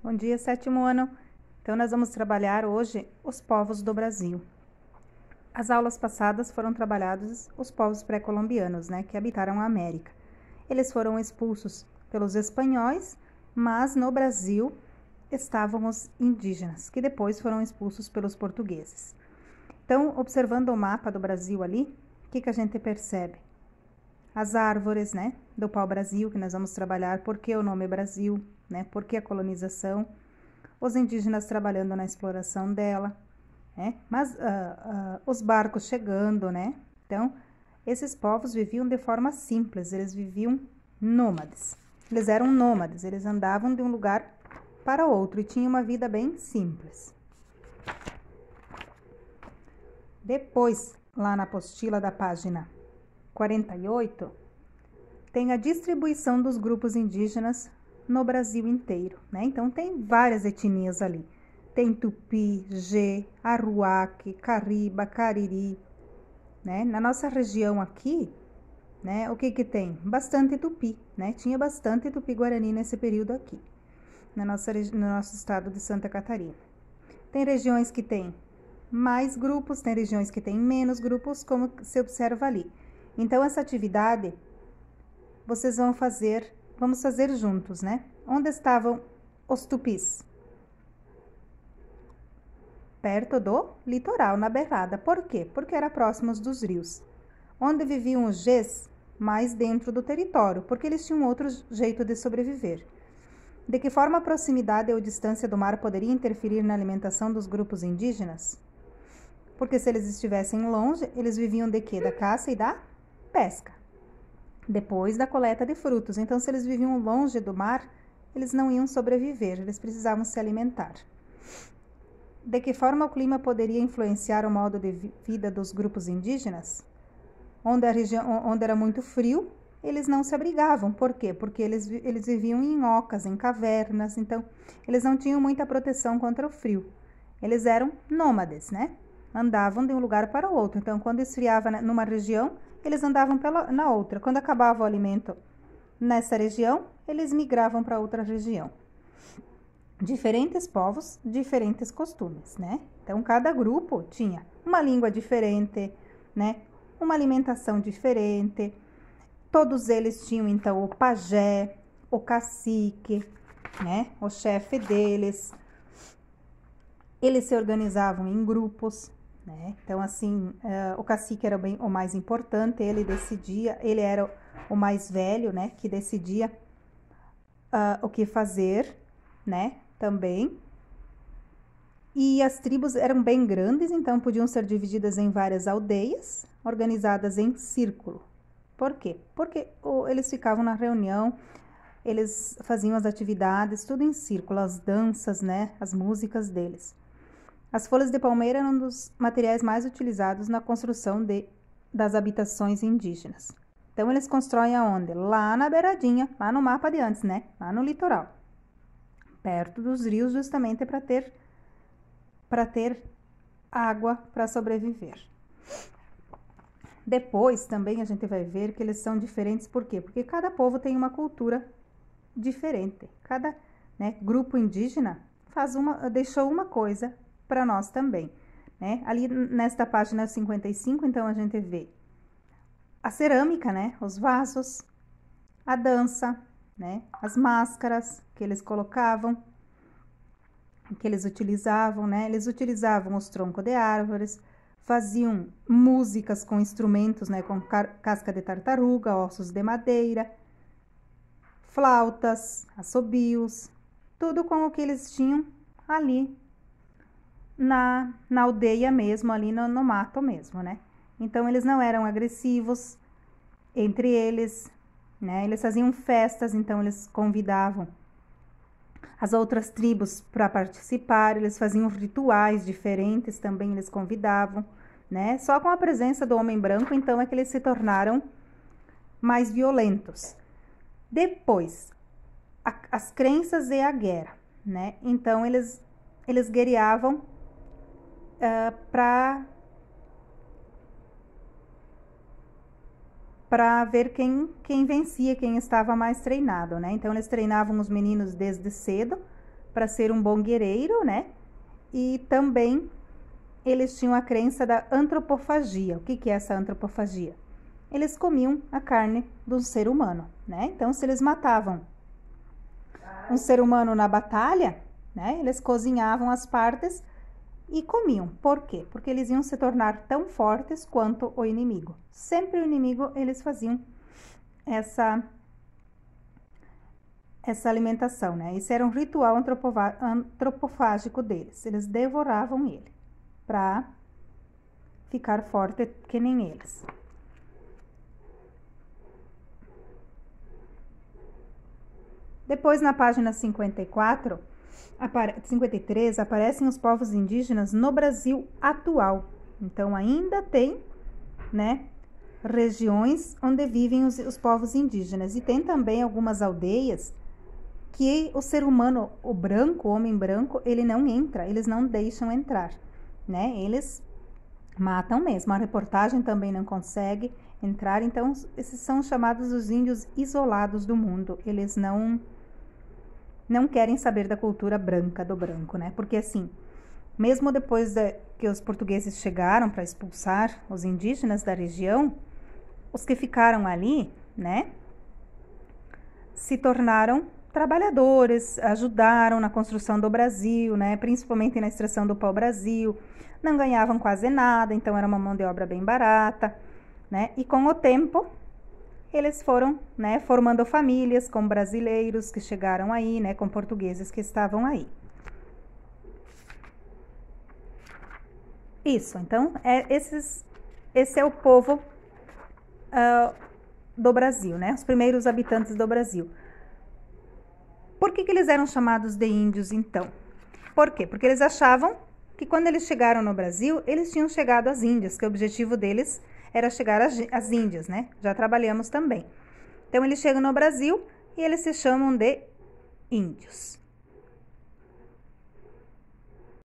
Bom dia, sétimo ano. Então, nós vamos trabalhar hoje os povos do Brasil. As aulas passadas foram trabalhados os povos pré-colombianos, né, que habitaram a América. Eles foram expulsos pelos espanhóis, mas no Brasil estavam os indígenas, que depois foram expulsos pelos portugueses. Então, observando o mapa do Brasil ali, o que a gente percebe? As árvores, né, do pau-brasil, que nós vamos trabalhar, por que o nome Brasil, né, por que a colonização, os indígenas trabalhando na exploração dela, né, mas os barcos chegando, né, então, esses povos viviam de forma simples, eles viviam nômades, eles eram nômades, eles andavam de um lugar para outro e tinham uma vida bem simples. Depois, lá na apostila da página 48, tem a distribuição dos grupos indígenas no Brasil inteiro, né? Então, tem várias etnias ali. Tem Tupi, Gê, Arhuaque, Cariba, Cariri, né? Na nossa região aqui, né? O que tem? Bastante Tupi, né? Tinha bastante Tupi-Guarani nesse período aqui, no nosso estado de Santa Catarina. Tem regiões que tem mais grupos, tem regiões que tem menos grupos, como se observa ali. Então, essa atividade vamos fazer juntos, né? Onde estavam os tupis? Perto do litoral, na beirada. Por quê? Porque era próximos dos rios. Onde viviam os Gês? Mais dentro do território, porque eles tinham outro jeito de sobreviver. De que forma a proximidade ou distância do mar poderia interferir na alimentação dos grupos indígenas? Porque se eles estivessem longe, eles viviam de quê? Da caça e da pesca. Depois da coleta de frutos. Então, se eles viviam longe do mar, eles não iam sobreviver, eles precisavam se alimentar. De que forma o clima poderia influenciar o modo de vida dos grupos indígenas? Onde era muito frio, eles não se abrigavam. Por quê? Porque eles viviam em ocas, em cavernas, então eles não tinham muita proteção contra o frio. Eles eram nômades, né? Andavam de um lugar para o outro. Então, quando esfriava numa região, eles andavam na outra. Quando acabava o alimento nessa região, eles migravam para outra região. Diferentes povos, diferentes costumes, né? Então, cada grupo tinha uma língua diferente, né? Uma alimentação diferente. Todos eles tinham, então, o pajé, o cacique, né? O chefe deles. Eles se organizavam em grupos, né? Então, assim, o cacique era o mais importante, ele decidia, ele era o mais velho, né? Que decidia o que fazer, né? Também. E as tribos eram bem grandes, então podiam ser divididas em várias aldeias, organizadas em círculo. Por quê? Porque eles ficavam na reunião, eles faziam as atividades, tudo em círculo, as danças, né? As músicas deles. As folhas de palmeira eram um dos materiais mais utilizados na construção das habitações indígenas. Então, eles constroem aonde? Lá na beiradinha, lá no mapa de antes, né? Lá no litoral. Perto dos rios, justamente para ter água para sobreviver. Depois, também, a gente vai ver que eles são diferentes. Por quê? Porque cada povo tem uma cultura diferente. Cada, né, grupo indígena deixou uma coisa para nós também, né? Ali nesta página 55, então, a gente vê a cerâmica, né? Os vasos, a dança, né? As máscaras que eles colocavam, que eles utilizavam, né? Eles utilizavam os troncos de árvores, faziam músicas com instrumentos, né? Com casca de tartaruga, ossos de madeira, flautas, assobios, tudo com o que eles tinham ali na aldeia mesmo, ali no mato mesmo, né? Então, eles não eram agressivos entre eles, né? Eles faziam festas, então eles convidavam as outras tribos para participar, eles faziam rituais diferentes também, eles convidavam, né? Só com a presença do homem branco, então, é que eles se tornaram mais violentos. Depois, as crenças e a guerra, né? Então, eles guerreavam para ver quem vencia, quem estava mais treinado, né? Então, eles treinavam os meninos desde cedo para ser um bom guerreiro, né? E também eles tinham a crença da antropofagia. O que é essa antropofagia? Eles comiam a carne do ser humano, né? Então, se eles matavam um ser humano na batalha, né? Eles cozinhavam as partes e comiam. Por quê? Porque eles iam se tornar tão fortes quanto o inimigo. Sempre o inimigo, eles faziam essa alimentação, né? Esse era um ritual antropofágico deles. Eles devoravam ele para ficar forte que nem eles. Depois, na página 53, aparecem os povos indígenas no Brasil atual. Então, ainda tem, né, regiões onde vivem os povos indígenas. E tem também algumas aldeias que o ser humano, o homem branco, ele não entra, eles não deixam entrar, né? Eles matam mesmo. A reportagem também não consegue entrar. Então, esses são chamados os índios isolados do mundo. Eles não querem saber da cultura branca, do branco, né? Porque assim, mesmo depois que os portugueses chegaram para expulsar os indígenas da região, os que ficaram ali, né, se tornaram trabalhadores, ajudaram na construção do Brasil, né, principalmente na extração do pau-brasil, não ganhavam quase nada, então era uma mão de obra bem barata, né? E com o tempo eles foram, né, formando famílias com brasileiros que chegaram aí, né, com portugueses que estavam aí. Isso, então, esse é o povo do Brasil, né, os primeiros habitantes do Brasil. Por que eles eram chamados de índios, então? Por quê? Porque eles achavam que quando eles chegaram no Brasil, eles tinham chegado às Índias, que o objetivo deles era chegar às Índias, né? Já trabalhamos também. Então, eles chegam no Brasil e eles se chamam de índios.